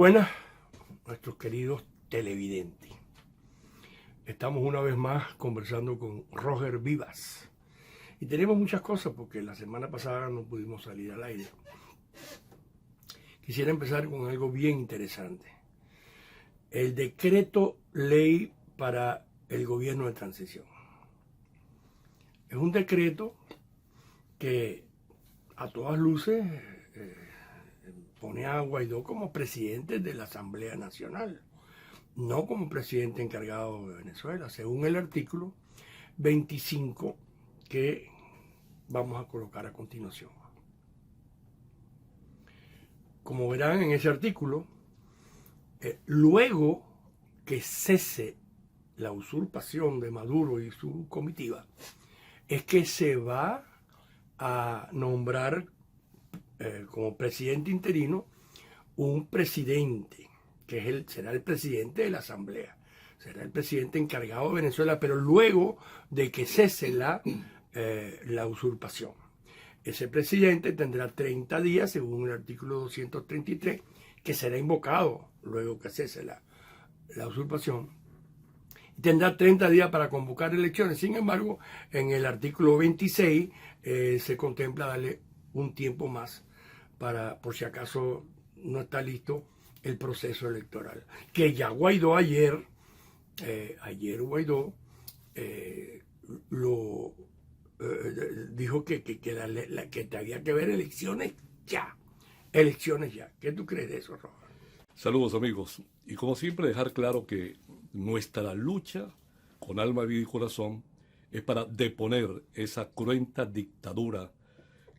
Buenas, nuestros queridos televidentes. Estamos una vez más conversando con Roger Vivas. Y tenemos muchas cosas porque la semana pasada no pudimos salir al aire. Quisiera empezar con algo bien interesante. El decreto ley para el gobierno de transición. Es un decreto que a todas luces pone a Guaidó como presidente de la Asamblea Nacional, no como presidente encargado de Venezuela, según el artículo 25 que vamos a colocar a continuación. Como verán en ese artículo, luego que cese la usurpación de Maduro y su comitiva, es que se va a nombrar como presidente interino un presidente, que será el presidente de la Asamblea, será el presidente encargado de Venezuela, pero luego de que cese la usurpación. Ese presidente tendrá 30 días, según el artículo 233, que será invocado luego que cese la usurpación. Tendrá 30 días para convocar elecciones. Sin embargo, en el artículo 26 se contempla darle un tiempo más por si acaso no está listo el proceso electoral. Que ya Guaidó ayer Guaidó dijo que había que ver elecciones ya. Elecciones ya. ¿Qué tú crees de eso, Roja? Saludos amigos, y como siempre dejar claro que nuestra lucha con alma, vida y corazón es para deponer esa cruenta dictadura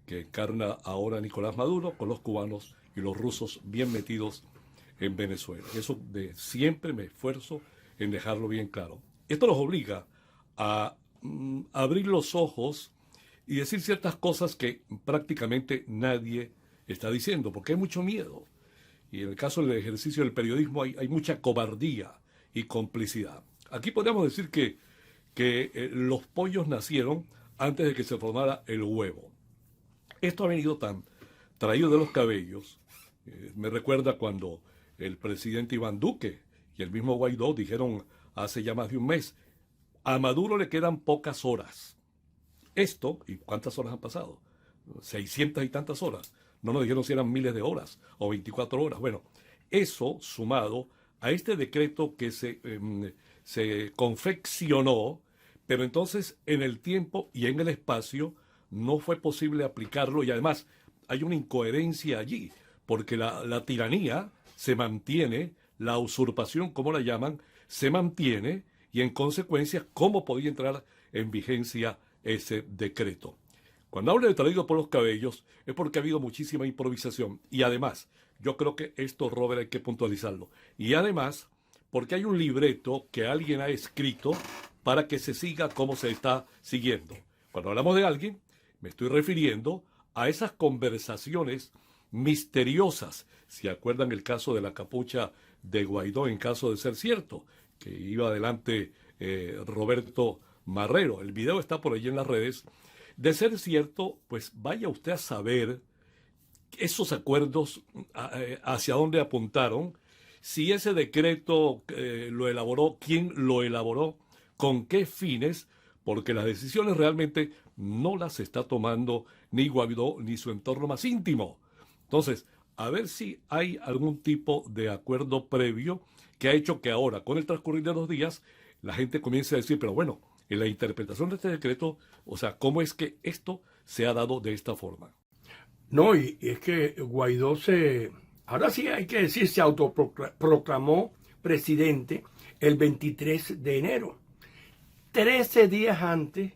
que encarna ahora Nicolás Maduro con los cubanos y los rusos bien metidos en Venezuela. Eso siempre me esfuerzo en dejarlo bien claro. Esto nos obliga a abrir los ojos y decir ciertas cosas que prácticamente nadie está diciendo, porque hay mucho miedo. Y en el caso del ejercicio del periodismo hay mucha cobardía y complicidad. Aquí podríamos decir que los pollos nacieron antes de que se formara el huevo. Esto ha venido tan traído de los cabellos. Me recuerda cuando el presidente Iván Duque y el mismo Guaidó dijeron hace ya más de un mes, a Maduro le quedan pocas horas. Esto, ¿y cuántas horas han pasado? 600 y tantas horas. No nos dijeron si eran miles de horas o 24 horas. Bueno, eso sumado a este decreto que se confeccionó, pero entonces en el tiempo y en el espacio no fue posible aplicarlo y además hay una incoherencia allí, porque la tiranía se mantiene, la usurpación, como la llaman, se mantiene y en consecuencia, ¿cómo podía entrar en vigencia ese decreto? Cuando hablo de traído por los cabellos es porque ha habido muchísima improvisación y además, yo creo que esto, Robert, hay que puntualizarlo. Y además, porque hay un libreto que alguien ha escrito para que se siga como se está siguiendo. Cuando hablamos de alguien, me estoy refiriendo a esas conversaciones misteriosas. ¿Se acuerdan el caso de la capucha de Guaidó en caso de ser cierto? Que iba adelante Roberto Marrero. El video está por allí en las redes. De ser cierto, pues vaya usted a saber esos acuerdos hacia dónde apuntaron, si ese decreto lo elaboró, quién lo elaboró, con qué fines, porque las decisiones realmente no las está tomando ni Guaidó ni su entorno más íntimo. Entonces, a ver si hay algún tipo de acuerdo previo que ha hecho que ahora, con el transcurrir de los días, la gente comience a decir, pero bueno, en la interpretación de este decreto, o sea, ¿cómo es que esto se ha dado de esta forma? No, y es que Guaidó ahora sí hay que decir, se autoproclamó presidente el 23 de enero, 13 días antes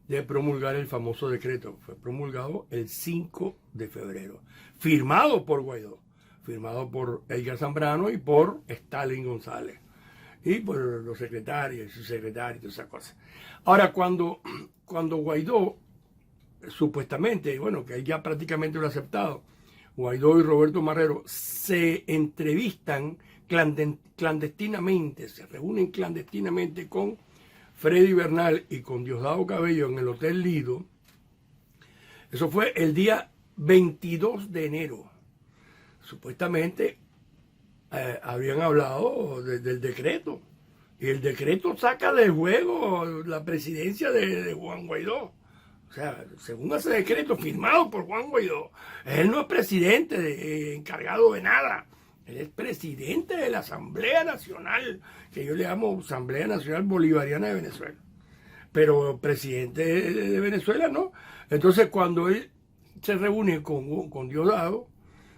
de promulgar el famoso decreto. Fue promulgado el 5 de febrero, firmado por Guaidó, firmado por Edgar Zambrano y por Stalin González, y por los secretarios y subsecretarios y todas esas cosas. Ahora, cuando Guaidó, supuestamente, bueno, que él ya prácticamente lo ha aceptado, Guaidó y Roberto Marrero se entrevistan clandestinamente, se reúnen clandestinamente con Freddy Bernal y con Diosdado Cabello en el Hotel Lido. Eso fue el día 22 de enero. Supuestamente habían hablado del decreto. Y el decreto saca de juego la presidencia de Juan Guaidó. O sea, según ese decreto firmado por Juan Guaidó, él no es presidente encargado de nada. Él es presidente de la Asamblea Nacional, que yo le llamo Asamblea Nacional Bolivariana de Venezuela. Pero presidente de Venezuela no. Entonces, cuando él se reúne con Diosdado,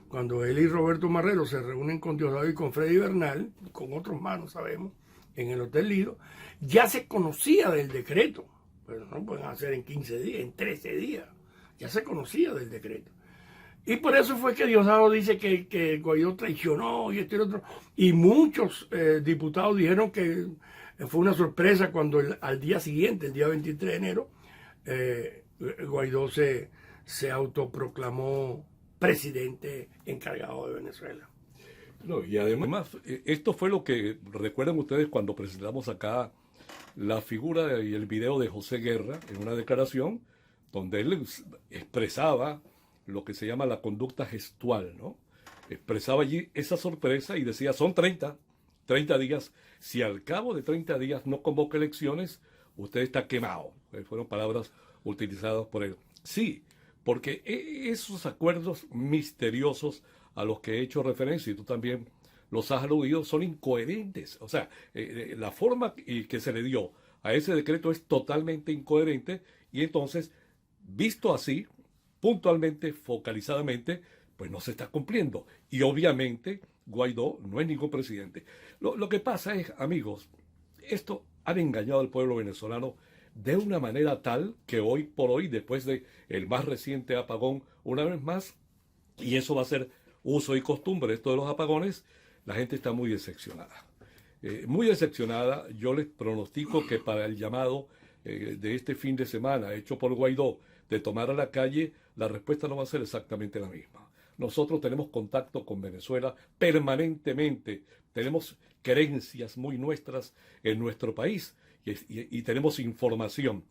cuando él y Roberto Marrero se reúnen con Diosdado y con Freddy Bernal, con otros más, no sabemos, en el Hotel Lido, ya se conocía del decreto. Pero no pueden hacer en 15 días, en 13 días. Ya se conocía del decreto. Y por eso fue que Diosdado dice que Guaidó traicionó y esto y lo otro. Y muchos diputados dijeron que fue una sorpresa cuando al día siguiente, el día 23 de enero, Guaidó se autoproclamó presidente encargado de Venezuela. No, y además, esto fue lo que recuerdan ustedes cuando presentamos acá la figura y el video de José Guerra en una declaración donde él expresaba lo que se llama la conducta gestual, ¿no? Expresaba allí esa sorpresa y decía, son 30 días. Si al cabo de 30 días no convoca elecciones, usted está quemado. Fueron palabras utilizadas por él. Sí, porque esos acuerdos misteriosos a los que he hecho referencia, y tú también los has aludido, son incoherentes. O sea, la forma que se le dio a ese decreto es totalmente incoherente y entonces, visto así, puntualmente, focalizadamente, pues no se está cumpliendo. Y obviamente Guaidó no es ningún presidente. Lo que pasa es, amigos, esto han engañado al pueblo venezolano de una manera tal que hoy por hoy, después de el más reciente apagón, una vez más, y eso va a ser uso y costumbre, esto de los apagones, la gente está muy decepcionada. Muy decepcionada. Yo les pronostico que para el llamado de este fin de semana hecho por Guaidó de tomar a la calle, la respuesta no va a ser exactamente la misma. Nosotros tenemos contacto con Venezuela permanentemente, tenemos creencias muy nuestras en nuestro país y tenemos información.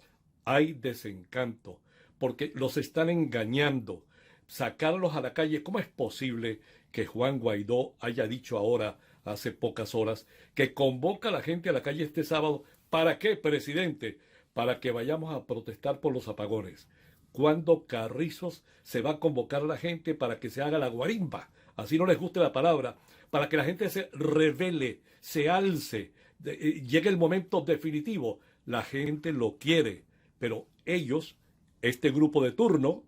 Hay desencanto, porque los están engañando. Sacarlos a la calle, ¿cómo es posible que Juan Guaidó haya dicho ahora, hace pocas horas, que convoca a la gente a la calle este sábado? ¿Para qué, presidente? Para que vayamos a protestar por los apagones. ¿Cuándo carrizos se va a convocar a la gente para que se haga la guarimba? Así no les guste la palabra, para que la gente se revele, se alce, llegue el momento definitivo. La gente lo quiere, pero ellos, este grupo de turno,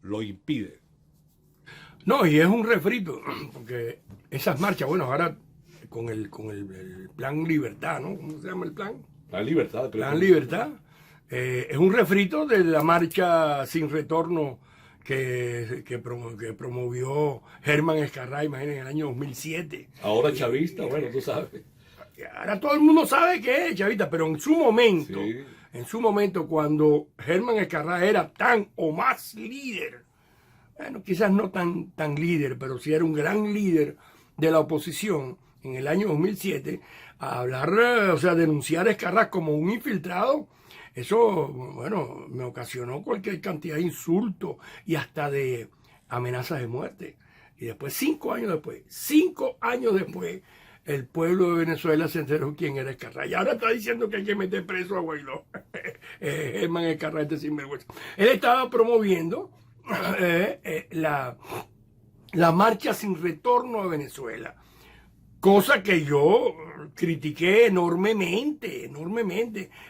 lo impide. No, y es un refrito, porque esas marchas, bueno, ahora con el Plan Libertad, ¿no? ¿Cómo se llama el plan? Plan Libertad, creo. Plan Libertad. Es un refrito de la marcha sin retorno que promovió Germán Escarrá, imagínense, en el año 2007. Ahora chavista, bueno, tú sabes. Ahora todo el mundo sabe que es chavista, pero en su momento, Sí. en su momento, cuando Germán Escarrá era tan o más líder, bueno, quizás no tan líder, pero sí era un gran líder de la oposición en el año 2007, a hablar, o sea, denunciar a Escarrá como un infiltrado, eso, bueno, me ocasionó cualquier cantidad de insultos y hasta de amenazas de muerte. Y después, 5 años después, el pueblo de Venezuela se enteró quién era Escarrá. Y ahora está diciendo que hay que meter preso a Guaidó. Germán Escarrá, este sinvergüenza. Él estaba promoviendo la marcha sin retorno a Venezuela. Cosa que yo critiqué enormemente.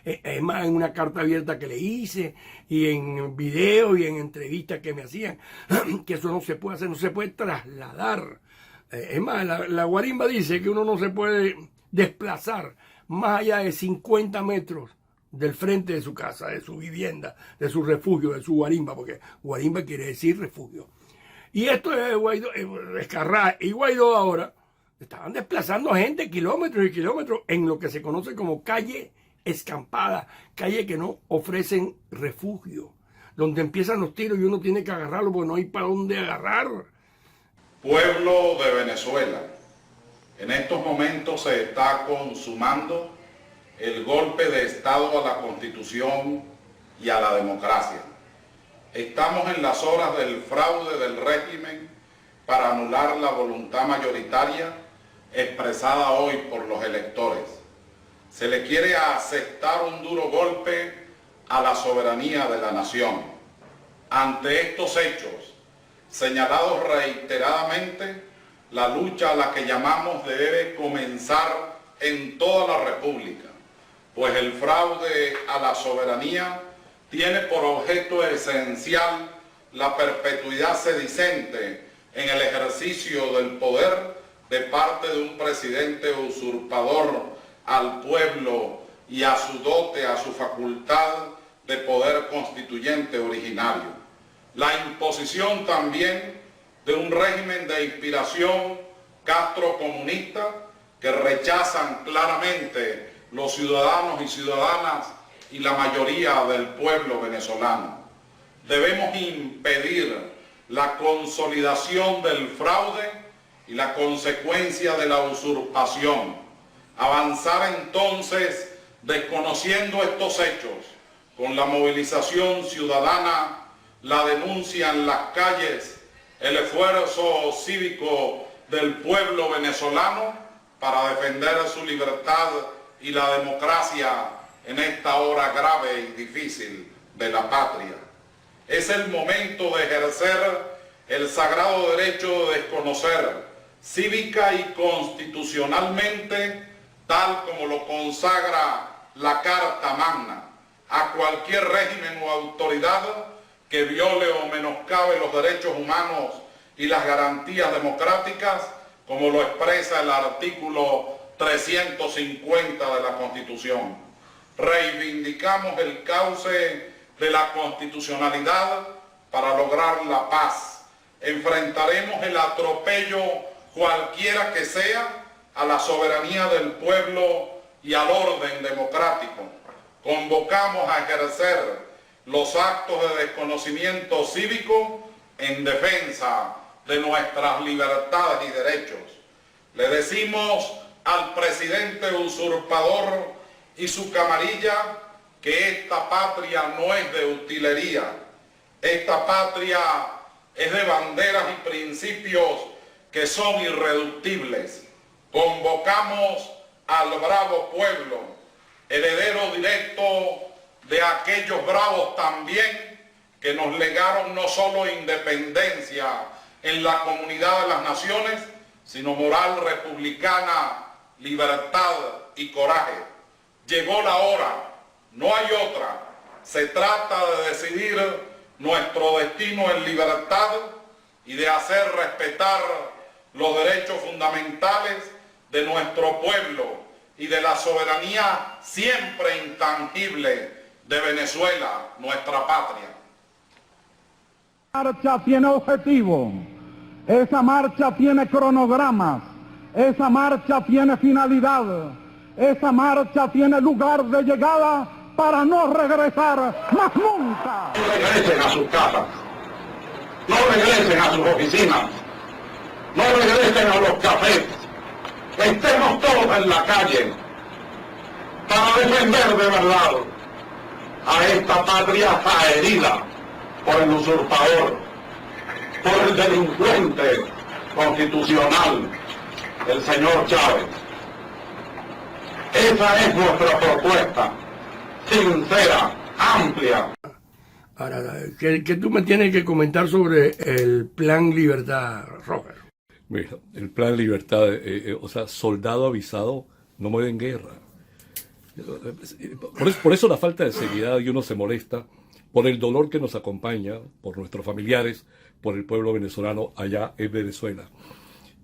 Es más, en una carta abierta que le hice, y en video y en entrevistas que me hacían, que eso no se puede hacer, no se puede trasladar. Es más, la guarimba dice que uno no se puede desplazar más allá de 50 metros del frente de su casa, de su vivienda, de su refugio, de su guarimba, porque guarimba quiere decir refugio. Y esto es Guaidó, Escarrá y Guaidó ahora estaban desplazando gente kilómetros y kilómetros en lo que se conoce como calle escampada, calle que no ofrecen refugio, donde empiezan los tiros y uno tiene que agarrarlo porque no hay para dónde agarrar. Pueblo de Venezuela, en estos momentos se está consumando el golpe de Estado a la Constitución y a la democracia. Estamos en las horas del fraude del régimen para anular la voluntad mayoritaria expresada hoy por los electores. Se le quiere aceptar un duro golpe a la soberanía de la nación. Ante estos hechos, señalados reiteradamente, la lucha a la que llamamos debe comenzar en toda la República, pues el fraude a la soberanía tiene por objeto esencial la perpetuidad sedicente en el ejercicio del poder de parte de un presidente usurpador al pueblo y a su dote, a su facultad de poder constituyente originario. La imposición también de un régimen de inspiración castrocomunista que rechazan claramente los ciudadanos y ciudadanas y la mayoría del pueblo venezolano. Debemos impedir la consolidación del fraude y la consecuencia de la usurpación. Avanzar entonces, desconociendo estos hechos, con la movilización ciudadana, la denuncia en las calles, el esfuerzo cívico del pueblo venezolano para defender su libertad y la democracia en esta hora grave y difícil de la patria. Es el momento de ejercer el sagrado derecho de desconocer cívica y constitucionalmente, tal como lo consagra la Carta Magna, a cualquier régimen o autoridad que viole o menoscabe los derechos humanos y las garantías democráticas, como lo expresa el artículo 350 de la Constitución. Reivindicamos el cauce de la constitucionalidad para lograr la paz. Enfrentaremos el atropello, cualquiera que sea, a la soberanía del pueblo y al orden democrático. Convocamos a ejercer los actos de desconocimiento cívico en defensa de nuestras libertades y derechos. Le decimos al presidente usurpador y su camarilla que esta patria no es de utilería. Esta patria es de banderas y principios que son irreductibles. Convocamos al bravo pueblo, heredero directo de aquellos bravos también que nos legaron no solo independencia en la comunidad de las naciones, sino moral republicana, libertad y coraje. Llegó la hora, no hay otra. Se trata de decidir nuestro destino en libertad y de hacer respetar los derechos fundamentales de nuestro pueblo y de la soberanía siempre intangible de Venezuela, nuestra patria. Esa marcha tiene objetivo, esa marcha tiene cronogramas, esa marcha tiene finalidad, esa marcha tiene lugar de llegada para no regresar más nunca. No regresen a sus casas, no regresen a sus oficinas, no regresen a los cafés, estemos todos en la calle para defender de verdad a esta patria herida por el usurpador, por el delincuente constitucional, el señor Chávez. Esa es nuestra propuesta, sincera, amplia. Ahora, ¿qué tú me tienes que comentar sobre el Plan Libertad, Roger? Mira, el Plan Libertad, o sea, soldado avisado no muere en guerra. Por eso la falta de seriedad, y uno se molesta por el dolor que nos acompaña, por nuestros familiares, por el pueblo venezolano allá en Venezuela.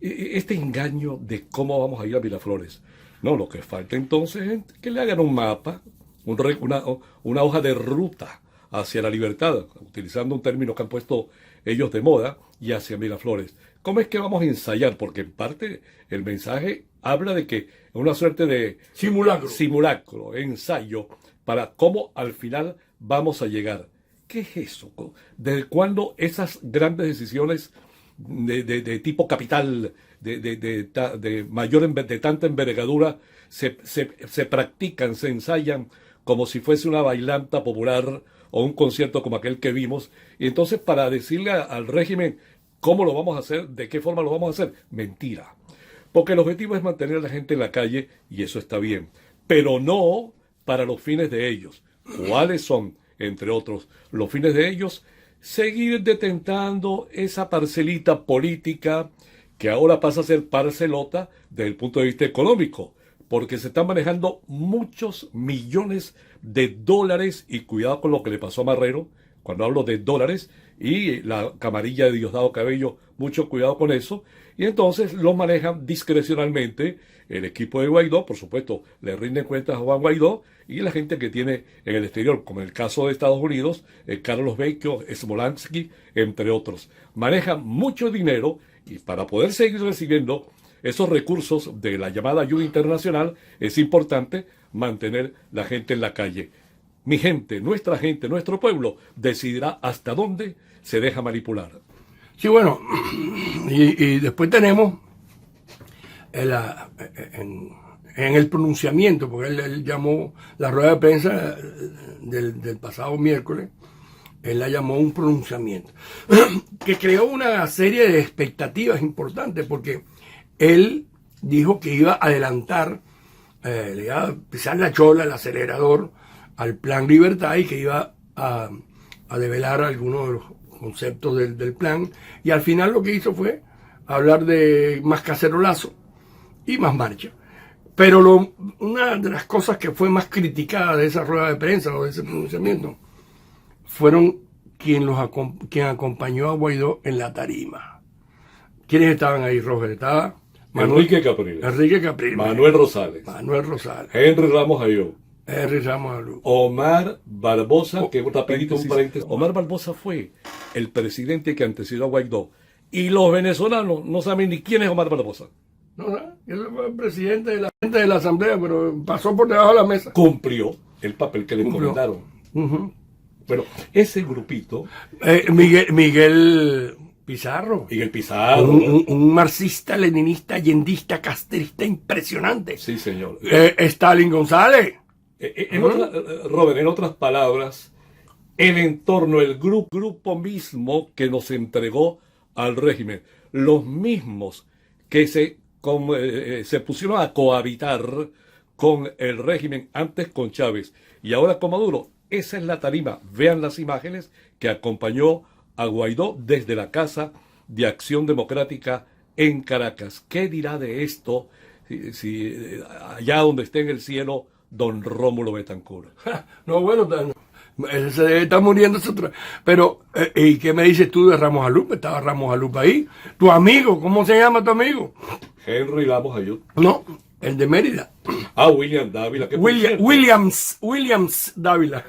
Este engaño de cómo vamos a ir a Miraflores. No, lo que falta entonces es que le hagan un mapa, una hoja de ruta hacia la libertad, utilizando un término que han puesto ellos de moda, y hacia Miraflores. ¿Cómo es que vamos a ensayar? Porque en parte el mensaje habla de que es una suerte de simulacro, ensayo, para cómo al final vamos a llegar. ¿Qué es eso? ¿Desde cuándo esas grandes decisiones de tipo capital, de tanta envergadura, se practican, se ensayan como si fuese una bailanta popular o un concierto como aquel que vimos? Y entonces, para decirle al régimen cómo lo vamos a hacer, de qué forma lo vamos a hacer, mentira. porque el objetivo es mantener a la gente en la calle y eso está bien, pero no para los fines de ellos. ¿Cuáles son, entre otros, los fines de ellos? Seguir detentando esa parcelita política que ahora pasa a ser parcelota desde el punto de vista económico, porque se están manejando muchos millones de dólares, y cuidado con lo que le pasó a Marrero, cuando hablo de dólares, y la camarilla de Diosdado Cabello, mucho cuidado con eso, y entonces lo manejan discrecionalmente el equipo de Guaidó, por supuesto, le rinden cuentas a Juan Guaidó, y la gente que tiene en el exterior, como en el caso de Estados Unidos, Carlos Vecchio, Smolansky, entre otros. Manejan mucho dinero, y para poder seguir recibiendo esos recursos de la llamada ayuda internacional, es importante mantener la gente en la calle. Mi gente, nuestro pueblo, decidirá hasta dónde se deja manipular. Sí, bueno, y después tenemos en el pronunciamiento, porque él llamó la rueda de prensa del pasado miércoles, él la llamó un pronunciamiento, que creó una serie de expectativas importantes, porque él dijo que iba a adelantar, le iba a pisar la chola, el acelerador, al Plan Libertad, y que iba a develar algunos de los conceptos del plan, y al final lo que hizo fue hablar de más cacerolazo y más marcha. Pero una de las cosas que fue más criticada de esa rueda de prensa o de ese pronunciamiento fueron quien acompañó a Guaidó en la tarima. ¿Quiénes estaban ahí, Roger? Estaba Enrique Capriles, Manuel Rosales, Henry Ramos Ayú, Omar Barbosa, que rapidito un paréntesis. Omar Barbosa fue el presidente que antecedió a Guaidó, y los venezolanos no saben ni quién es Omar Barbosa. No, él fue el presidente de la Asamblea, pero pasó por debajo de la mesa. Cumplió el papel que le encomendaron. Bueno, ese grupito... Miguel Pizarro. Un marxista, leninista, allendista, castrista impresionante. Sí, señor. Stalin González. Robert, en otras palabras, el entorno, el grupo mismo que nos entregó al régimen, los mismos que se pusieron a cohabitar con el régimen antes con Chávez y ahora con Maduro. Esa es la tarima. Vean las imágenes que acompañó a Guaidó desde la Casa de Acción Democrática en Caracas. ¿Qué dirá de esto si allá donde esté en el cielo don Rómulo Betancourt? No, bueno, se está muriendo. Pero, ¿y qué me dices tú de Ramos Alupe? Estaba Ramos Alupe ahí. Tu amigo, ¿cómo se llama tu amigo? Henry Ramos Ayú. No, el de Mérida. William Dávila. Williams Dávila.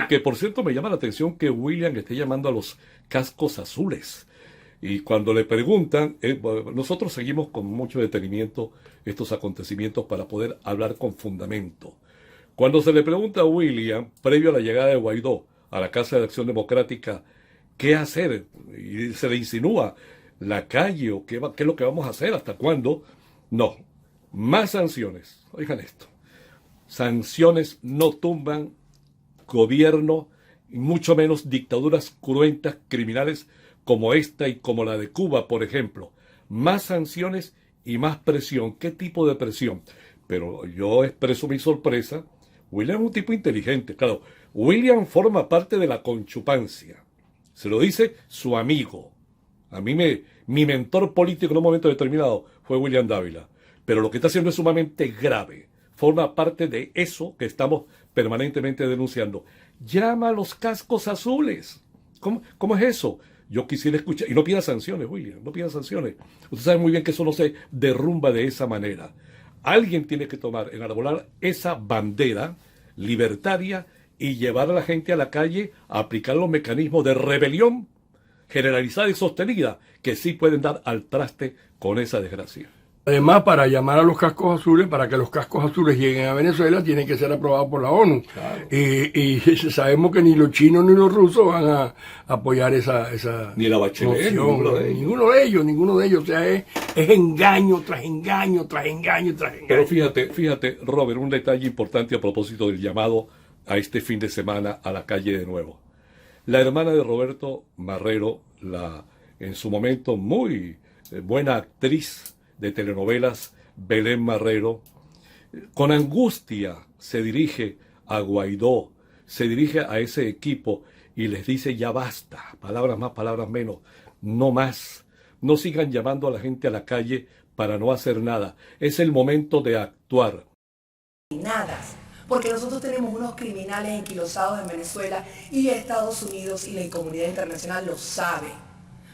Que por cierto me llama la atención que William esté llamando a los cascos azules. Y cuando le preguntan, nosotros seguimos con mucho detenimiento estos acontecimientos para poder hablar con fundamento. Cuando se le pregunta a William, previo a la llegada de Guaidó a la Casa de Acción Democrática, ¿qué hacer? Y se le insinúa la calle o qué es lo que vamos a hacer, hasta cuándo. No, más sanciones. Oigan esto, sanciones no tumban gobierno, y mucho menos dictaduras cruentas, criminales como esta y como la de Cuba, por ejemplo. Más sanciones y más presión. ¿Qué tipo de presión? Pero yo expreso mi sorpresa. William es un tipo inteligente, claro. William forma parte de la conchupancia. Se lo dice su amigo. A mí mi mentor político en un momento determinado fue William Dávila. Pero lo que está haciendo es sumamente grave. Forma parte de eso que estamos permanentemente denunciando. Llama a los cascos azules. ¿Cómo es eso? Yo quisiera escuchar. Y no pida sanciones, William, no pida sanciones. Usted sabe muy bien que eso no se derrumba de esa manera. Alguien tiene que enarbolar esa bandera libertaria y llevar a la gente a la calle a aplicar los mecanismos de rebelión generalizada y sostenida que sí pueden dar al traste con esa desgracia. Además, para llamar a los cascos azules, para que los cascos azules lleguen a Venezuela, tienen que ser aprobados por la ONU. Claro. Y sabemos que ni los chinos ni los rusos van a apoyar esa ni la Bachelet, ninguno de ellos. O sea, es engaño tras engaño, tras engaño, tras engaño. Pero fíjate, Robert, un detalle importante a propósito del llamado a este fin de semana a la calle de nuevo. La hermana de Roberto Marrero, en su momento muy buena actriz de telenovelas, Belén Marrero, con angustia se dirige a Guaidó, se dirige a ese equipo y les dice ya basta, palabras más, palabras menos, no más, no sigan llamando a la gente a la calle para no hacer nada, es el momento de actuar. Porque nosotros tenemos unos criminales enquilosados en Venezuela y Estados Unidos y la comunidad internacional lo sabe.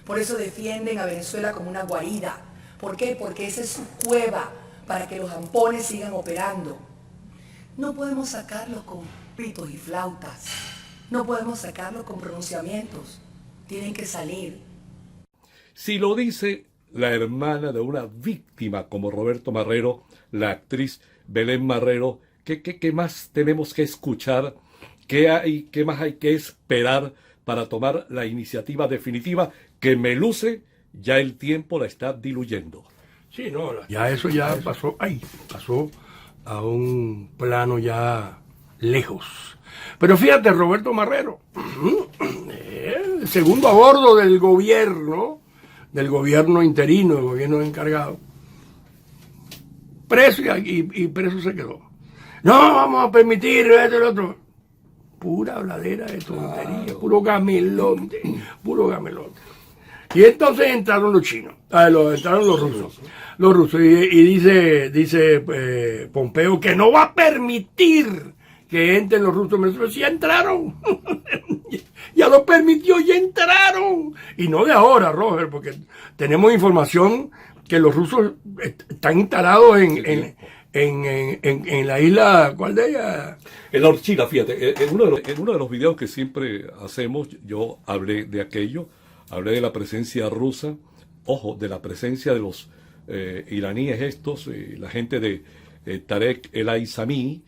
Por eso defienden a Venezuela como una guarida. ¿Por qué? Porque esa es su cueva para que los ampones sigan operando. No podemos sacarlos con pitos y flautas. No podemos sacarlos con pronunciamientos. Tienen que salir. Si lo dice la hermana de una víctima como Roberto Marrero, la actriz Belén Marrero, ¿qué más tenemos que escuchar? ¿Qué más hay que esperar para tomar la iniciativa definitiva que me luce? Ya el tiempo la está diluyendo. Sí, no, ya eso ya pasó, pasó a un plano ya lejos. Pero fíjate, Roberto Marrero, el segundo a bordo del gobierno interino, del gobierno encargado, preso y preso se quedó. No vamos a permitir esto y lo otro. Pura habladera de tontería, puro gamelote, puro gamelote. Y entonces entraron los chinos, entraron los rusos, y dice Pompeo que no va a permitir que entren los rusos, pero sí entraron, ya lo permitió, ya entraron, y no de ahora, Roger, porque tenemos información que los rusos están instalados en la isla, ¿cuál de ellas? En la Orchila, fíjate, en uno de los videos que siempre hacemos, yo hablé de aquello, hablé de la presencia rusa, ojo, de la presencia de los iraníes estos, la gente de Tarek El Aissami,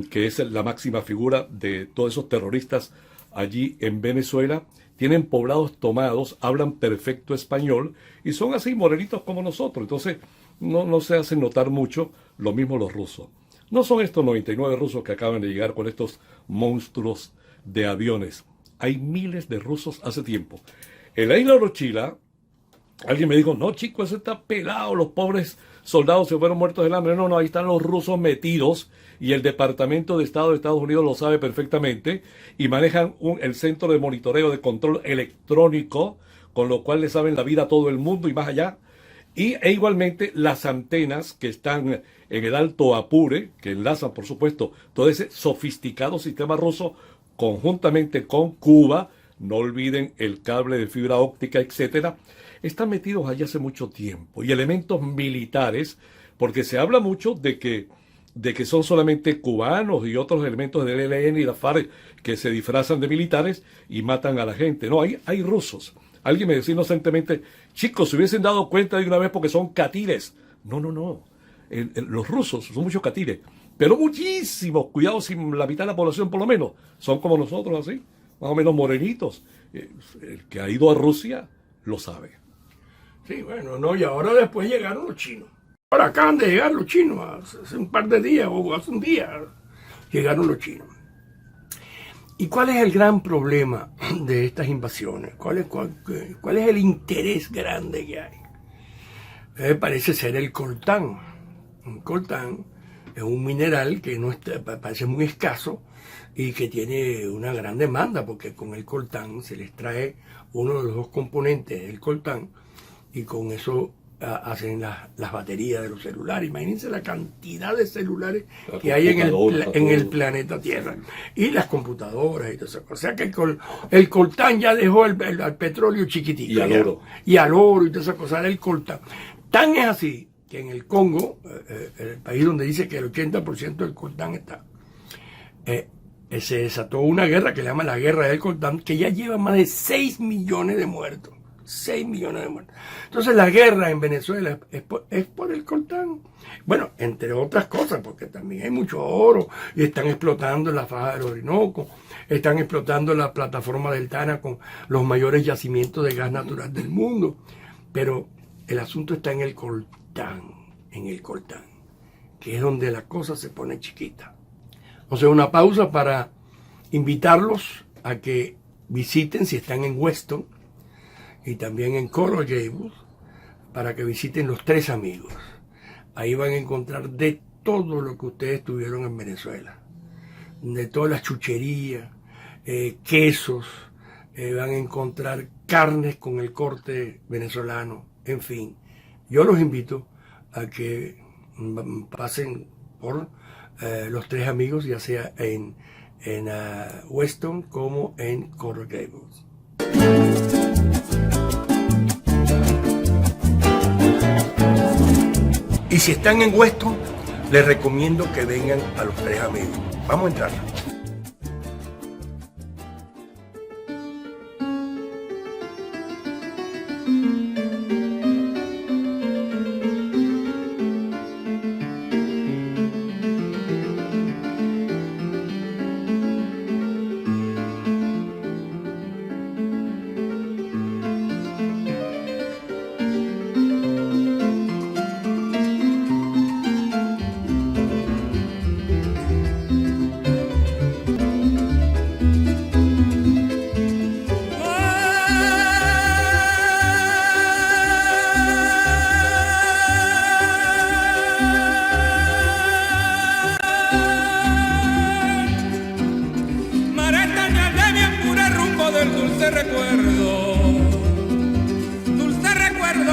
que es la máxima figura de todos esos terroristas allí en Venezuela, tienen poblados tomados, hablan perfecto español y son así morenitos como nosotros, entonces no se hacen notar mucho, lo mismo los rusos. No son estos 99 rusos que acaban de llegar con estos monstruos de aviones. Hay miles de rusos hace tiempo. En la isla de Orchila, alguien me dijo, no chico, eso está pelado, los pobres soldados se fueron muertos del hambre. No, ahí están los rusos metidos y el Departamento de Estado de Estados Unidos lo sabe perfectamente y manejan el centro de monitoreo de control electrónico, con lo cual le saben la vida a todo el mundo y más allá. E igualmente las antenas que están en el Alto Apure, que enlazan por supuesto todo ese sofisticado sistema ruso conjuntamente con Cuba, no olviden el cable de fibra óptica, etcétera, están metidos allí hace mucho tiempo. Y elementos militares, porque se habla mucho de que son solamente cubanos y otros elementos del ELN y la FARC que se disfrazan de militares y matan a la gente. No, hay rusos. Alguien me decía inocentemente, chicos, se hubiesen dado cuenta de una vez porque son catires. No. Los rusos son muchos catires, pero muchísimos, cuidado, sin la mitad de la población por lo menos, son como nosotros así, más o menos morenitos. El que ha ido a Rusia lo sabe. Sí, bueno, no, y ahora después llegaron los chinos. Ahora acaban de llegar los chinos, hace un par de días o hace un día llegaron los chinos. ¿Y cuál es el gran problema de estas invasiones? ¿Cuál es el interés grande que hay? Parece ser el coltán. Un coltán es un mineral que parece muy escaso y que tiene una gran demanda, porque con el coltán se les trae uno de los dos componentes del coltán y con eso hacen las baterías de los celulares. Imagínense la cantidad de celulares que hay en el planeta Tierra. Y las computadoras y todo eso. O sea que el coltán ya dejó al petróleo chiquitito. Y al oro y todas esas cosas. El coltán. Tan es así que en el Congo, el país donde dice que el 80% del coltán está, se desató una guerra que le llaman la guerra del coltán, que ya lleva más de 6 millones de muertos. 6 millones de muertos. Entonces la guerra en Venezuela es por el coltán. Bueno, entre otras cosas, porque también hay mucho oro y están explotando la faja del Orinoco, están explotando la plataforma del Tana con los mayores yacimientos de gas natural del mundo. Pero el asunto está en el coltán, que es donde la cosa se pone chiquita. O sea, una pausa para invitarlos a que visiten, si están en Weston y también en Coral Gables, para que visiten Los Tres Amigos. Ahí van a encontrar de todo lo que ustedes tuvieron en Venezuela, de todas las chucherías, quesos, van a encontrar carnes con el corte venezolano, en fin. Yo los invito a que pasen por Los Tres Amigos, ya sea en Weston como en Coral Gables. Y si están en Weston, les recomiendo que vengan a Los Tres Amigos. Vamos a entrar. Dulce recuerdo,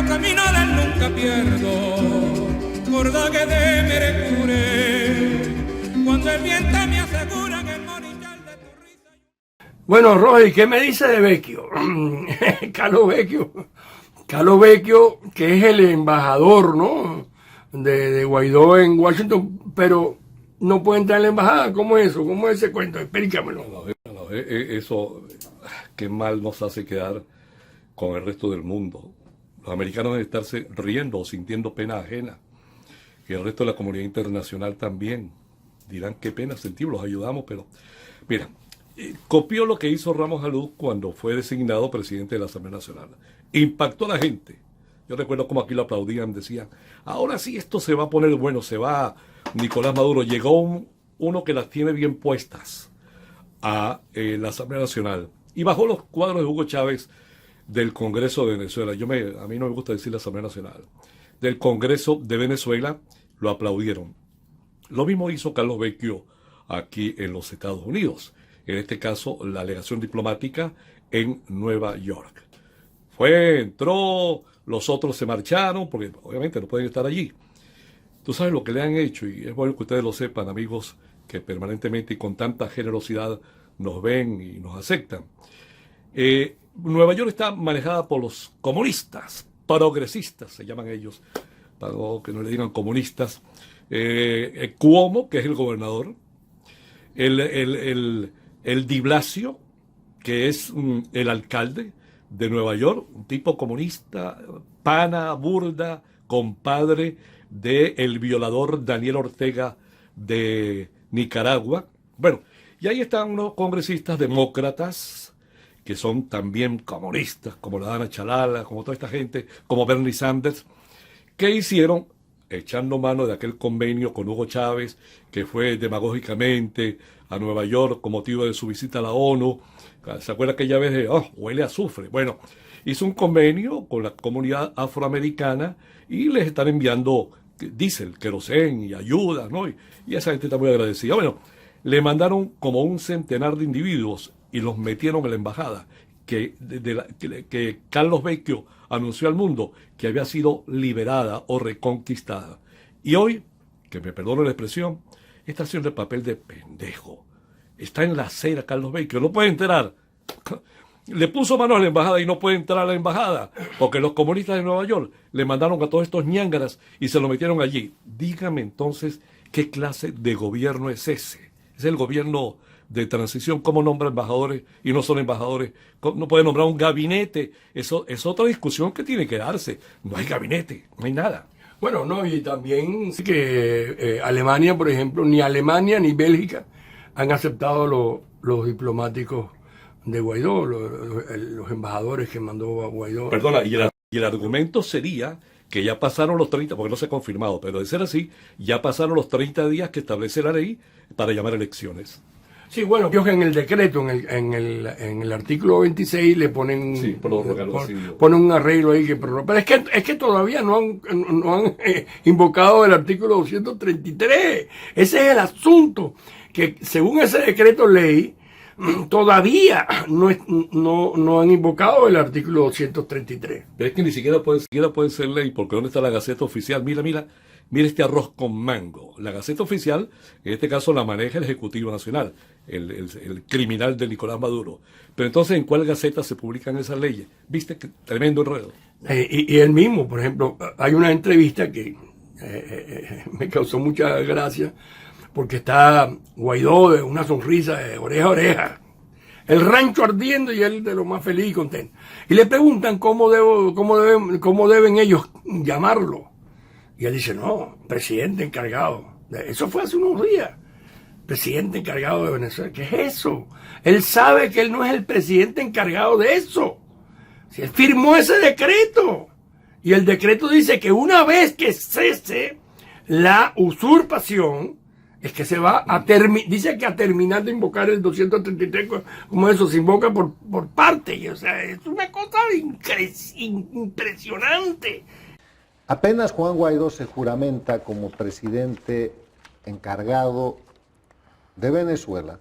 camino del nunca pierdo, cordaje de Merecure, cuando el viento me asegura en el morichal de tu risa. Bueno, Roy, ¿qué me dice de Vecchio? Carlos Vecchio, que es el embajador, ¿no?, de Guaidó en Washington, pero no puede entrar en la embajada. ¿Cómo es eso? ¿Cómo es ese cuento? Explícamelo. Eso, qué mal nos hace quedar con el resto del mundo. Los americanos deben estarse riendo o sintiendo pena ajena. Y el resto de la comunidad internacional también. Dirán, qué pena sentimos, los ayudamos, pero... Mira, copió lo que hizo Ramos Alud cuando fue designado presidente de la Asamblea Nacional. Impactó a la gente. Yo recuerdo como aquí lo aplaudían, decían, ahora sí esto se va a poner bueno, se va Nicolás Maduro. Llegó uno que las tiene bien puestas a la Asamblea Nacional y bajó los cuadros de Hugo Chávez del Congreso de Venezuela. A mí no me gusta decir la Asamblea Nacional. Del Congreso de Venezuela lo aplaudieron. Lo mismo hizo Carlos Vecchio aquí en los Estados Unidos. En este caso, la legación diplomática en Nueva York. Entró, los otros se marcharon, porque obviamente no pueden estar allí. Tú sabes lo que le han hecho, y es bueno que ustedes lo sepan, amigos, que permanentemente y con tanta generosidad nos ven y nos aceptan. Nueva York está manejada por los comunistas, progresistas, se llaman ellos, para que no le digan comunistas. Cuomo, que es el gobernador, el Di Blasio, que es el alcalde de Nueva York, un tipo comunista, pana, burda, compadre del violador Daniel Ortega de Nicaragua. Bueno, y ahí están unos congresistas demócratas que son también comunistas, como la Dana Chalala, como toda esta gente, como Bernie Sanders, que hicieron, echando mano de aquel convenio con Hugo Chávez, que fue demagógicamente a Nueva York con motivo de su visita a la ONU. ¿Se acuerda aquella vez de, huele a azufre? Bueno, hizo un convenio con la comunidad afroamericana y les están enviando diésel, querosén y ayudas, ¿no? Y esa gente está muy agradecida. Bueno, le mandaron como un centenar de individuos y los metieron en la embajada que Carlos Vecchio anunció al mundo que había sido liberada o reconquistada. Y hoy, que me perdone la expresión, está haciendo el papel de pendejo. Está en la acera Carlos Vecchio, no puede entrar. Le puso mano a la embajada y no puede entrar a la embajada, porque los comunistas de Nueva York le mandaron a todos estos ñángaras y se lo metieron allí. Dígame entonces, ¿qué clase de gobierno es ese? Es el gobierno de transición. ¿Cómo nombra embajadores y no son embajadores? No puede nombrar un gabinete. Eso es otra discusión que tiene que darse. No hay gabinete, no hay nada. Bueno, no, y también que Alemania, por ejemplo, ni Alemania ni Bélgica han aceptado los diplomáticos de Guaidó, los embajadores que mandó a Guaidó. Perdona, y el argumento sería que ya pasaron los 30, porque no se ha confirmado, pero de ser así, ya pasaron los 30 días que establece la ley para llamar elecciones. Sí, bueno, ellos en el decreto, en el artículo 26 le ponen, Sí, prórrogalo así. ponen un arreglo ahí que prorroga. Pero es que todavía no han invocado el artículo 233. Ese es el asunto, que según ese decreto ley, todavía no han invocado el artículo 233. Pero es que ni siquiera puede ser ley, porque ¿dónde está la Gaceta Oficial? Mira este arroz con mango. La Gaceta Oficial, en este caso, la maneja el Ejecutivo Nacional, el criminal de Nicolás Maduro. Pero entonces, ¿en cuál Gaceta se publican esas leyes? ¿Viste? Qué tremendo enredo. Y él mismo, por ejemplo, hay una entrevista que me causó mucha gracia, porque está Guaidó de una sonrisa de oreja a oreja, el rancho ardiendo y él de lo más feliz y contento. Y le preguntan cómo deben ellos llamarlo. Y él dice, no, presidente encargado. Eso fue hace unos días. Presidente encargado de Venezuela. ¿Qué es eso? Él sabe que él no es el presidente encargado de eso. Si él firmó ese decreto. Y el decreto dice que una vez que cese la usurpación, es que se va a terminar, dice que a terminar de invocar el 233, como eso, se invoca por parte. O sea, es una cosa impresionante. Apenas Juan Guaidó se juramenta como presidente encargado de Venezuela,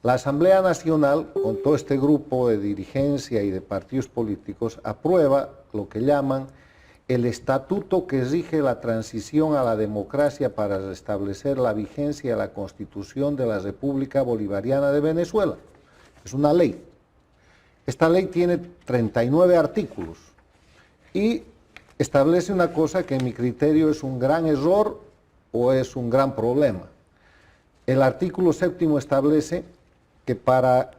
la Asamblea Nacional, con todo este grupo de dirigencia y de partidos políticos, aprueba lo que llaman el estatuto que rige la transición a la democracia para restablecer la vigencia de la Constitución de la República Bolivariana de Venezuela. Es una ley. Esta ley tiene 39 artículos y establece una cosa que en mi criterio es un gran error o es un gran problema. El artículo 7º establece que para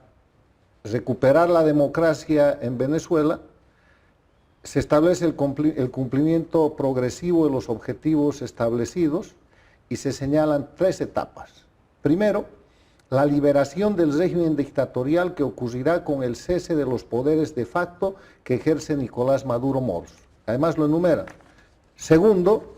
recuperar la democracia en Venezuela se establece el cumplimiento progresivo de los objetivos establecidos y se señalan 3 etapas. Primero, la liberación del régimen dictatorial que ocurrirá con el cese de los poderes de facto que ejerce Nicolás Maduro Moros. Además lo enumera. Segundo,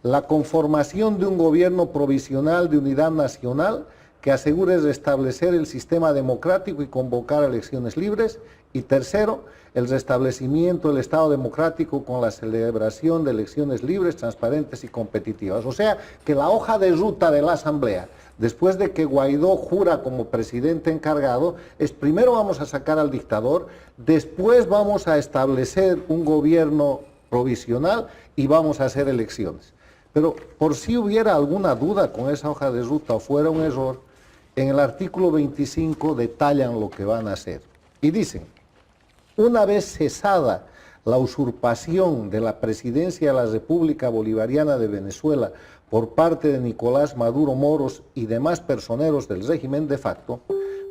la conformación de un gobierno provisional de unidad nacional que asegure restablecer el sistema democrático y convocar elecciones libres. Y tercero, el restablecimiento del Estado democrático con la celebración de elecciones libres, transparentes y competitivas. O sea, que la hoja de ruta de la Asamblea, después de que Guaidó jura como presidente encargado, es primero vamos a sacar al dictador, después vamos a establecer un gobierno provisional y vamos a hacer elecciones. Pero por si hubiera alguna duda con esa hoja de ruta o fuera un error, en el artículo 25 detallan lo que van a hacer. Y dicen, una vez cesada la usurpación de la presidencia de la República Bolivariana de Venezuela por parte de Nicolás Maduro Moros y demás personeros del régimen de facto,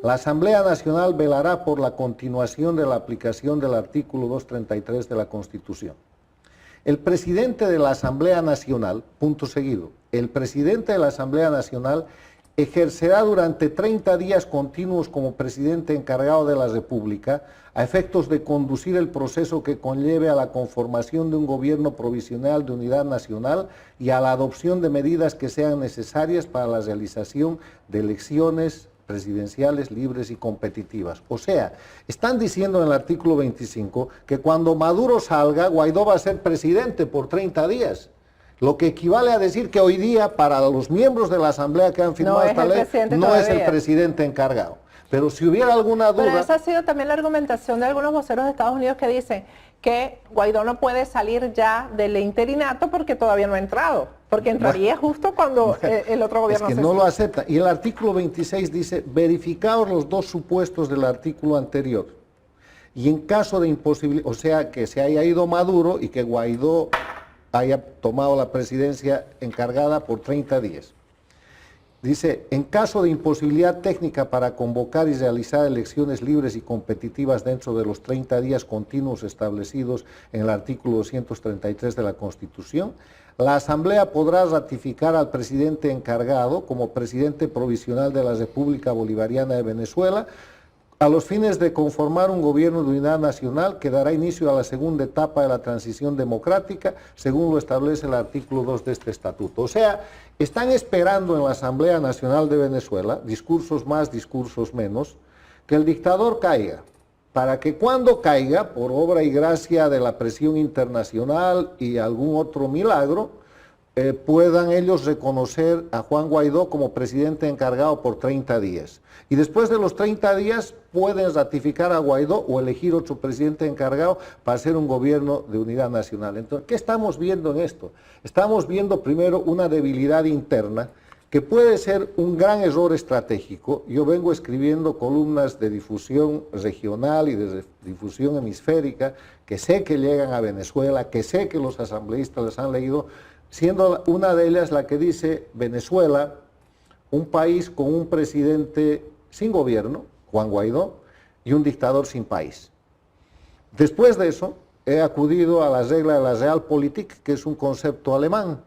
la Asamblea Nacional velará por la continuación de la aplicación del artículo 233 de la Constitución. El presidente de la Asamblea Nacional, punto seguido, el presidente de la Asamblea Nacional ejercerá durante 30 días continuos como presidente encargado de la República a efectos de conducir el proceso que conlleve a la conformación de un gobierno provisional de unidad nacional y a la adopción de medidas que sean necesarias para la realización de elecciones presidenciales libres y competitivas. O sea, están diciendo en el artículo 25 que cuando Maduro salga, Guaidó va a ser presidente por 30 días. Lo que equivale a decir que hoy día, para los miembros de la Asamblea que han firmado esta ley, no es el presidente encargado. Pero si hubiera alguna duda... Pero esa ha sido también la argumentación de algunos voceros de Estados Unidos que dicen que Guaidó no puede salir ya del interinato porque todavía no ha entrado, porque entraría justo cuando el otro gobierno... Es que no lo acepta. Y el artículo 26 dice, verificados los 2 supuestos del artículo anterior. Y en caso de imposibilidad, o sea, que se haya ido Maduro y que Guaidó haya tomado la presidencia encargada por 30 días. Dice, en caso de imposibilidad técnica para convocar y realizar elecciones libres y competitivas dentro de los 30 días continuos establecidos en el artículo 233 de la Constitución, la Asamblea podrá ratificar al presidente encargado como presidente provisional de la República Bolivariana de Venezuela a los fines de conformar un gobierno de unidad nacional que dará inicio a la segunda etapa de la transición democrática, según lo establece el artículo 2 de este estatuto. O sea, están esperando en la Asamblea Nacional de Venezuela, discursos más, discursos menos, que el dictador caiga, para que cuando caiga, por obra y gracia de la presión internacional y algún otro milagro, puedan ellos reconocer a Juan Guaidó como presidente encargado por 30 días. Y después de los 30 días pueden ratificar a Guaidó o elegir otro presidente encargado para hacer un gobierno de unidad nacional. Entonces, ¿qué estamos viendo en esto? Estamos viendo primero una debilidad interna que puede ser un gran error estratégico. Yo vengo escribiendo columnas de difusión regional y de difusión hemisférica que sé que llegan a Venezuela, que sé que los asambleístas les han leído, siendo una de ellas la que dice Venezuela, un país con un presidente sin gobierno, Juan Guaidó, y un dictador sin país. Después de eso, he acudido a la regla de la Realpolitik, que es un concepto alemán,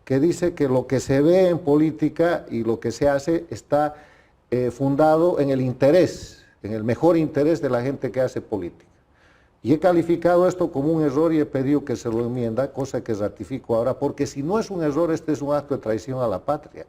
que dice que lo que se ve en política y lo que se hace está fundado en el interés, en el mejor interés de la gente que hace política. Y he calificado esto como un error y he pedido que se lo enmienda, cosa que ratifico ahora, porque si no es un error, este es un acto de traición a la patria.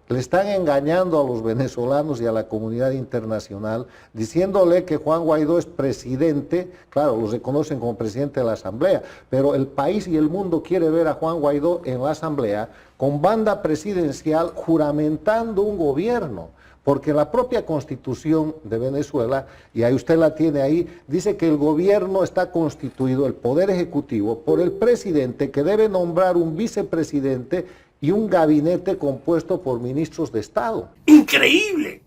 Le están engañando a los venezolanos y a la comunidad internacional, diciéndole que Juan Guaidó es presidente, claro, lo reconocen como presidente de la Asamblea, pero el país y el mundo quiere ver a Juan Guaidó en la Asamblea con banda presidencial juramentando un gobierno. Porque la propia Constitución de Venezuela, y ahí usted la tiene ahí, dice que el gobierno está constituido, el Poder Ejecutivo, por el presidente, que debe nombrar un vicepresidente y un gabinete compuesto por ministros de Estado. ¡Increíble!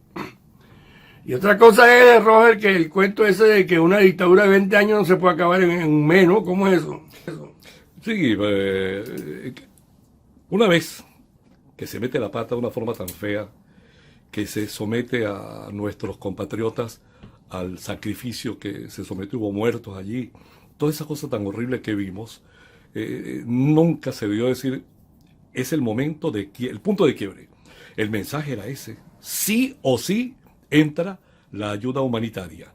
Y otra cosa es, Roger, que el cuento ese de que una dictadura de 20 años no se puede acabar en un mes, ¿no? ¿Cómo es eso? Sí, una vez que se mete la pata de una forma tan fea, que se somete a nuestros compatriotas al sacrificio que se sometió, hubo muertos allí, toda esa cosa tan horrible que vimos, nunca se debió decir, es el momento el punto de quiebre. El mensaje era ese, sí o sí entra la ayuda humanitaria.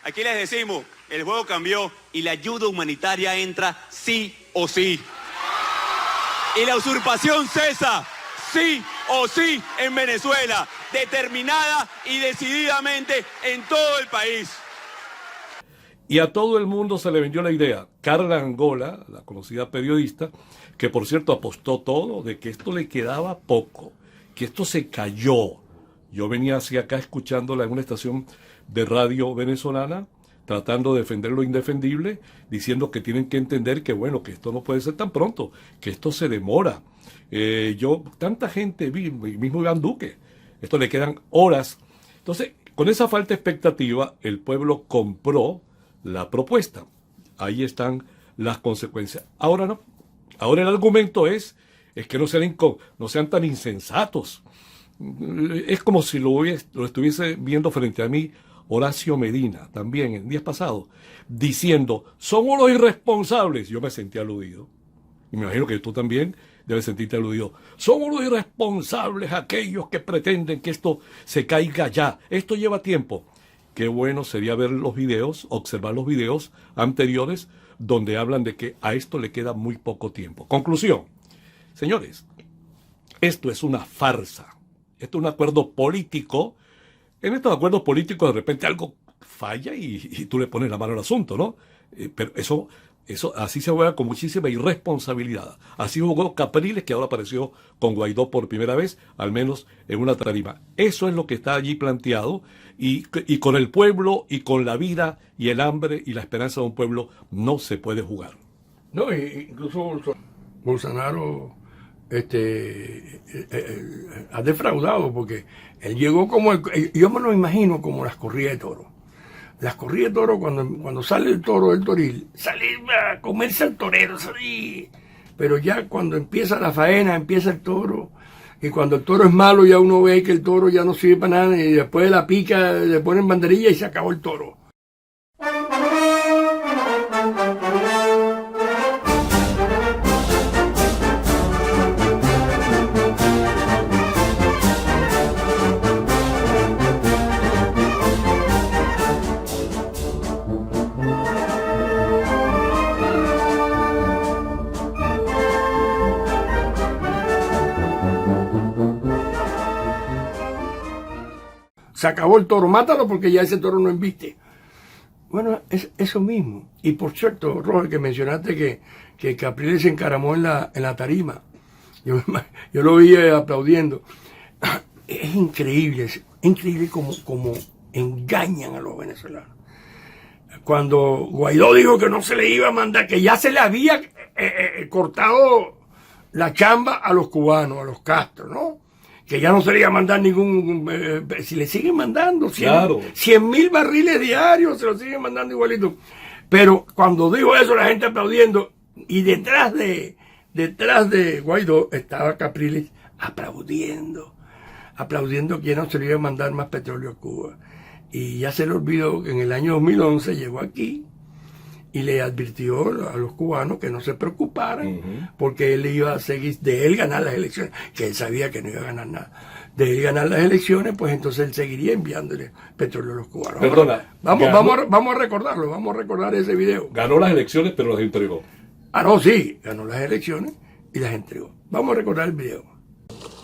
Aquí les decimos, el juego cambió y la ayuda humanitaria entra sí o sí. Y la usurpación cesa, sí o sí, en Venezuela, determinada y decididamente en todo el país. Y a todo el mundo se le vendió la idea. Carla Angola, la conocida periodista, que por cierto apostó todo de que esto le quedaba poco, que esto se cayó. Yo venía hacia acá escuchándola en una estación de radio venezolana, tratando de defender lo indefendible, diciendo que tienen que entender que bueno, que esto no puede ser tan pronto, que esto se demora. Tanta gente vi, mismo Iván Duque, esto le quedan horas. Entonces, con esa falta de expectativa, el pueblo compró la propuesta. Ahí están las consecuencias. Ahora no. Ahora el argumento es que no sean tan insensatos. Es como si lo estuviese viendo frente a mí Horacio Medina, también en días pasados, diciendo, son unos irresponsables. Yo me sentí aludido. Y me imagino que tú también debes sentirte aludido. Son unos irresponsables aquellos que pretenden que esto se caiga ya. Esto lleva tiempo. Qué bueno sería ver los videos, observar los videos anteriores donde hablan de que a esto le queda muy poco tiempo. Conclusión. Señores, esto es una farsa. Esto es un acuerdo político. En estos acuerdos políticos de repente algo falla y tú le pones la mano al asunto, ¿no? Pero eso así se juega con muchísima irresponsabilidad. Así jugó Capriles, que ahora apareció con Guaidó por primera vez, al menos en una tarima. Eso es lo que está allí planteado y con el pueblo y con la vida y el hambre y la esperanza de un pueblo no se puede jugar. No, incluso Bolsonaro ha defraudado porque él llegó como, yo me lo imagino como las corridas de toros. Las corridas de toro, cuando sale el toro del toril, sale a comerse al torero, sale. Pero ya cuando empieza la faena, empieza el toro, y cuando el toro es malo ya uno ve que el toro ya no sirve para nada, y después de la pica le ponen banderilla y se acabó el toro. se acabó el toro, mátalo porque ya ese toro no embiste. Bueno, es eso mismo. Y por cierto, Roger, que mencionaste que Capriles se encaramó en la tarima. Yo lo vi aplaudiendo. Es increíble como engañan a los venezolanos. Cuando Guaidó dijo que no se le iba a mandar, que ya se le había cortado la chamba a los cubanos, a los Castro, ¿no? Que ya no se le iba a mandar ningún... si le siguen mandando 100.000 barriles diarios, se lo siguen mandando igualito. Pero cuando dijo eso, la gente aplaudiendo, y detrás de Guaidó estaba Capriles aplaudiendo que ya no se le iba a mandar más petróleo a Cuba. Y ya se le olvidó que en el año 2011 llegó aquí y le advirtió a los cubanos que no se preocuparan, porque él iba a seguir, de él ganar las elecciones, que él sabía que no iba a ganar nada. De él ganar las elecciones, pues entonces él seguiría enviándole petróleo a los cubanos. Perdona. Vamos a recordarlo, vamos a recordar ese video. Ganó las elecciones, pero las entregó. Ah, no, sí, ganó las elecciones y las entregó. Vamos a recordar el video.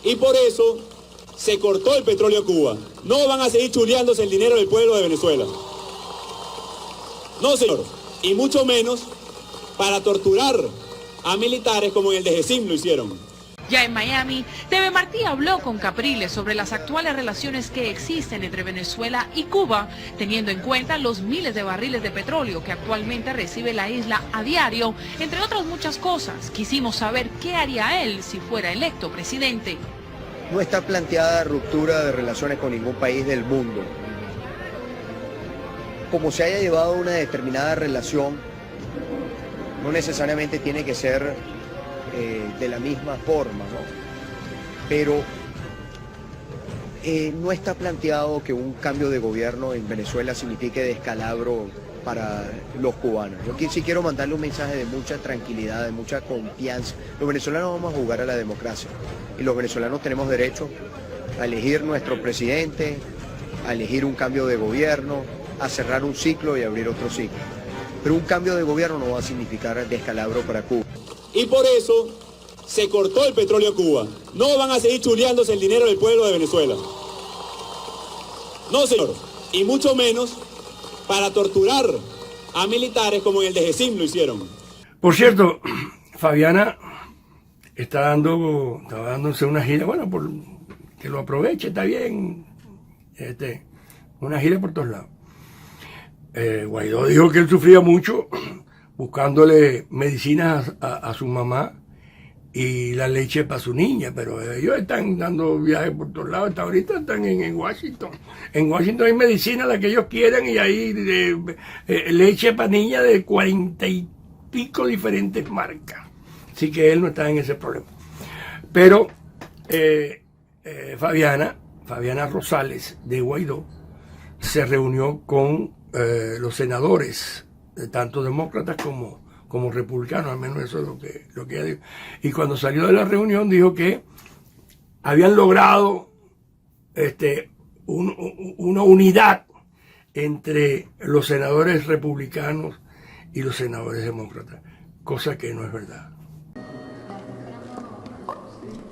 Y por eso se cortó el petróleo a Cuba. No van a seguir chuleándose el dinero del pueblo de Venezuela. No, señor. Y mucho menos para torturar a militares como en el de Gesim lo hicieron. Ya en Miami, TV Martí habló con Capriles sobre las actuales relaciones que existen entre Venezuela y Cuba, teniendo en cuenta los miles de barriles de petróleo que actualmente recibe la isla a diario, entre otras muchas cosas. Quisimos saber qué haría él si fuera electo presidente. No está planteada ruptura de relaciones con ningún país del mundo. Como se haya llevado una determinada relación, no necesariamente tiene que ser de la misma forma, ¿no? Pero no está planteado que un cambio de gobierno en Venezuela signifique descalabro para los cubanos. Yo sí quiero mandarle un mensaje de mucha tranquilidad, de mucha confianza. Los venezolanos vamos a jugar a la democracia y los venezolanos tenemos derecho a elegir nuestro presidente, a elegir un cambio de gobierno, a cerrar un ciclo y abrir otro ciclo. Pero un cambio de gobierno no va a significar descalabro para Cuba. Y por eso se cortó el petróleo a Cuba. No van a seguir chuleándose el dinero del pueblo de Venezuela. No, señor. Y mucho menos para torturar a militares como en el de Gesim lo hicieron. Por cierto, Fabiana estaba dándose una gira, bueno, por que lo aproveche, está bien, una gira por todos lados. Guaidó dijo que él sufría mucho buscándole medicinas a su mamá y la leche para su niña, pero ellos están dando viajes por todos lados, hasta ahorita están en Washington. En Washington hay medicina la que ellos quieran y hay leche para niña de 40 y pico diferentes marcas. Así que él no está en ese problema. Pero Fabiana Rosales de Guaidó se reunió con los senadores, tanto demócratas como republicanos, al menos eso es lo que ella dijo. Y cuando salió de la reunión dijo que habían logrado una unidad entre los senadores republicanos y los senadores demócratas, cosa que no es verdad.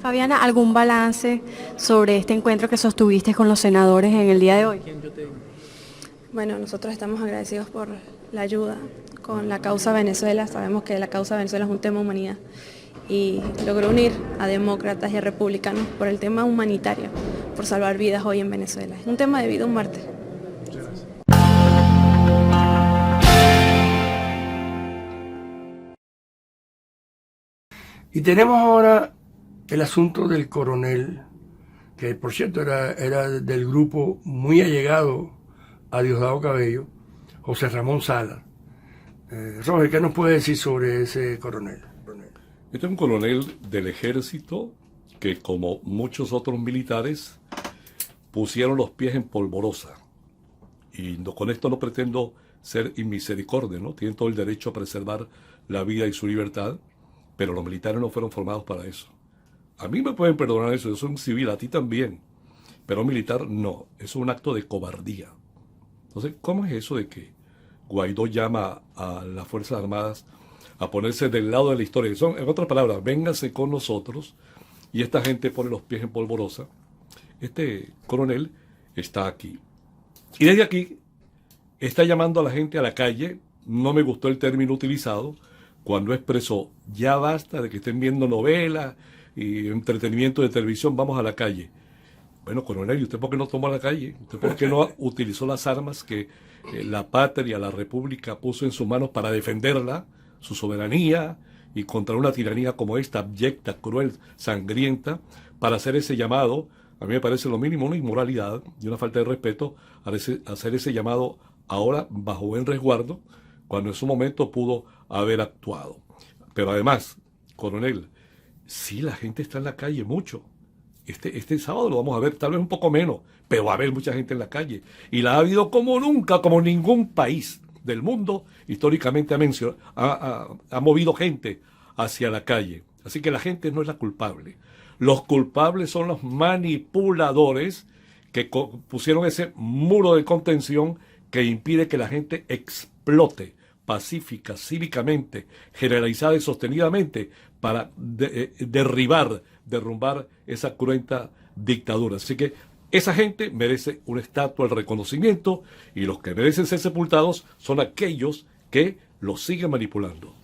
Fabiana, ¿algún balance sobre este encuentro que sostuviste con los senadores en el día de hoy? Bueno, nosotros estamos agradecidos por la ayuda con la causa Venezuela. Sabemos que la causa Venezuela es un tema de humanidad y logró unir a demócratas y a republicanos por el tema humanitario, por salvar vidas hoy en Venezuela. Es un tema de vida o muerte. Y tenemos ahora el asunto del coronel, que por cierto era del grupo muy allegado a Diosdado Cabello, José Ramón Salas. Roger, ¿qué nos puede decir sobre ese coronel? Este es un coronel del ejército que, como muchos otros militares, pusieron los pies en polvorosa. Y con esto no pretendo ser inmisericordia, ¿no? Tienen todo el derecho a preservar la vida y su libertad, pero los militares no fueron formados para eso. A mí me pueden perdonar eso, yo soy un civil, a ti también, pero un militar no, eso es un acto de cobardía. Entonces, ¿cómo es eso de que Guaidó llama a las Fuerzas Armadas a ponerse del lado de la historia? En otras palabras, vénganse con nosotros, y esta gente pone los pies en polvorosa. Este coronel está aquí. Y desde aquí está llamando a la gente a la calle. No me gustó el término utilizado cuando expresó: ya basta de que estén viendo novelas y entretenimiento de televisión, vamos a la calle. Bueno, coronel, ¿y usted por qué no tomó a la calle? ¿Usted por qué no utilizó las armas que la patria, la república puso en sus manos para defenderla, su soberanía, y contra una tiranía como esta, abyecta, cruel, sangrienta, para hacer ese llamado? A mí me parece lo mínimo una inmoralidad y una falta de respeto hacer ese llamado ahora bajo buen resguardo, cuando en su momento pudo haber actuado. Pero además, coronel, sí, la gente está en la calle mucho. Este sábado lo vamos a ver, tal vez un poco menos, pero va a haber mucha gente en la calle. Y la ha habido como nunca, como ningún país del mundo históricamente ha movido gente hacia la calle. Así que la gente no es la culpable. Los culpables son los manipuladores que pusieron ese muro de contención que impide que la gente explote pacífica, cívicamente, generalizada y sostenidamente para derrumbar esa cruenta dictadura. Así que esa gente merece una estatua, el reconocimiento, y los que merecen ser sepultados son aquellos que los siguen manipulando.